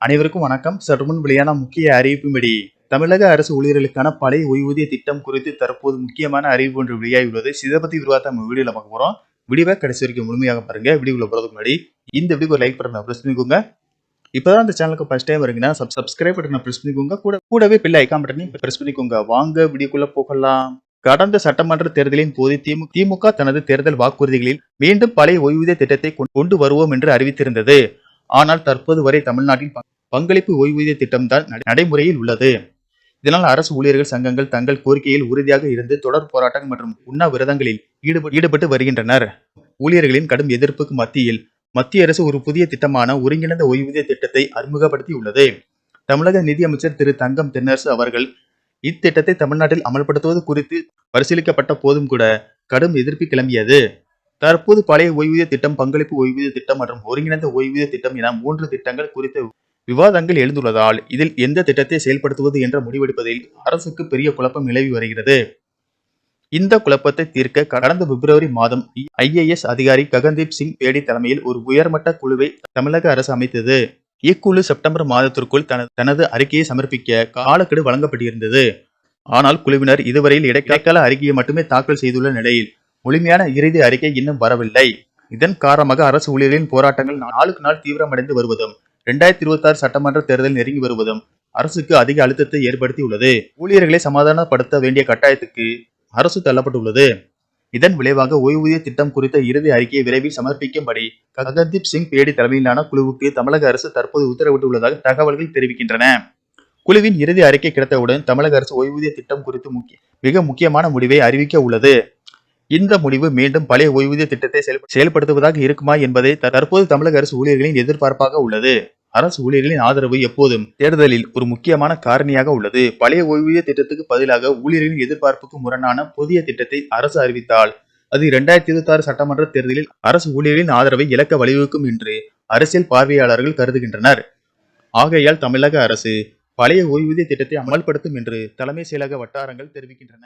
அனைவருக்கும் வணக்கம். சற்று முன் வெளியான முக்கிய அறிவிப்பின்படி தமிழக அரசு ஊழியர்களுக்கான பழைய ஓய்வூதிய திட்டம் குறித்து தற்போது முக்கியமான அறிவிப்பு ஒன்று வெளியாகியுள்ளது. இதை பத்தி விரிவாக நம்ம வீடியோல பார்க்க போறோம். வீடியோவை கடைசி வரைக்கும் முழுமையாக பாருங்க. வீடியோக்குள்ள போறதுக்கு முன்னாடி இந்த வீடியோக்கு ஒரு லைக் பட்டனை பிரஸ் பண்ணிக்கோங்க. இப்பதான் இந்த சேனலுக்கு ஃபர்ஸ்ட் டைம் வரீங்கன்னா சப்ஸ்கிரைப் பட்டனை பிரஸ் பண்ணிக்கோங்க. கூடவே பெல் ஐகான் பட்டனையும் பிரஸ் பண்ணிக்கோங்க. வாங்க வீடியோக்குள்ள போகலாம். கடந்த சட்டமன்ற தேர்தலின் போது திமுக தனது தேர்தல் வாக்குறுதிகளில் மீண்டும் பழைய ஓய்வூதிய திட்டத்தை கொண்டு வருவோம் என்று அறிவித்திருந்தது. ஆனால் தற்போது வரை தமிழ்நாட்டில் பங்களிப்பு ஓய்வூதிய திட்டம் தான் நடைமுறையில் உள்ளது. இதனால் அரசு ஊழியர்கள் சங்கங்கள் தங்கள் கோரிக்கையில் உறுதியாக இருந்து தொடர் போராட்டங்கள் மற்றும் உண்ணாவிரதங்களில் ஈடுபட்டு வருகின்றனர். ஊழியர்களின் கடும் எதிர்ப்புக்கு மத்தியில் மத்திய அரசு ஒரு புதிய திட்டமான ஒருங்கிணைந்த ஓய்வூதிய திட்டத்தை அறிமுகப்படுத்தியுள்ளது. தமிழக நிதியமைச்சர் திரு தங்கம் தென்னரசு அவர்கள் இத்திட்டத்தை தமிழ்நாட்டில் அமல்படுத்துவது குறித்து பரிசீலிக்கப்பட்ட போதும் கூட கடும் எதிர்ப்பு கிளம்பியது. தற்போது பழைய ஓய்வூதிய திட்டம், பங்களிப்பு ஓய்வூதிய திட்டம் மற்றும் ஒருங்கிணைந்த ஓய்வூதிய திட்டம் என 3 திட்டங்கள் குறித்த விவாதங்கள் எழுந்துள்ளதால் இதில் எந்த திட்டத்தை செயல்படுத்துவது என்ற முடிவெடுப்பதில் அரசுக்கு பெரிய குழப்பம் நிலவி வருகிறது. இந்த குழப்பத்தை தீர்க்க கடந்த பிப்ரவரி மாதம் IAS அதிகாரி ககன்தீப் சிங் பேடி தலைமையில் ஒரு உயர்மட்ட குழுவை தமிழக அரசு அமைத்தது. இக்குழு செப்டம்பர் மாதத்திற்குள் தனது அறிக்கையை சமர்ப்பிக்க காலக்கெடு வழங்கப்பட்டிருந்தது. ஆனால் குழுவினர் இதுவரையில் இடைக்கால அறிக்கையை மட்டுமே தாக்கல் செய்துள்ள நிலையில் முழுமையான இறுதி அறிக்கை இன்னும் வரவில்லை. இதன் காரணமாக அரசு ஊழியர்களின் போராட்டங்கள் நாளுக்கு நாள் தீவிரமடைந்து வருவதும் 2026 சட்டமன்ற தேர்தல் நெருங்கி வருவதும் அரசுக்கு அதிக அழுத்தத்தை ஏற்படுத்தியுள்ளது. ஊழியர்களை சமாதானப்படுத்த வேண்டிய கட்டாயத்துக்கு அரசு தள்ளப்பட்டுள்ளது. இதன் விளைவாக ஓய்வூதிய திட்டம் குறித்த இறுதி அறிக்கையை விரைவில் சமர்ப்பிக்கும்படி ககன்தீப் சிங் பேடி தலைமையிலான குழுவுக்கு தமிழக அரசு தற்போது உத்தரவிட்டுள்ளதாக தகவல்கள் தெரிவிக்கின்றன. குழுவின் இறுதி அறிக்கை கிடைத்தவுடன் தமிழக அரசு ஓய்வூதிய திட்டம் குறித்து மிக முக்கியமான முடிவை அறிவிக்க உள்ளது. இந்த முடிவு மீண்டும் பழைய ஓய்வூதிய திட்டத்தை செயல்படுத்துவதாக இருக்குமா என்பதை தற்போது தமிழக அரசு ஊழியர்களின் எதிர்பார்ப்பாக உள்ளது. அரசு ஊழியர்களின் ஆதரவு எப்போதும் தேர்தலில் ஒரு முக்கியமான காரணியாக உள்ளது. பழைய ஓய்வூதிய திட்டத்துக்கு பதிலாக ஊழியர்களின் எதிர்பார்ப்புக்கு முரணான புதிய திட்டத்தை அரசு அறிவித்தால் அது 2026 சட்டமன்ற தேர்தலில் அரசு ஊழியர்களின் ஆதரவை இழக்க வழிவகுக்கும் என்று அரசியல் பார்வையாளர்கள் கருதுகின்றனர். ஆகையால் தமிழக அரசு பழைய ஓய்வூதிய திட்டத்தை அமல்படுத்தும் என்று தலைமை செயலக வட்டாரங்கள் தெரிவிக்கின்றன.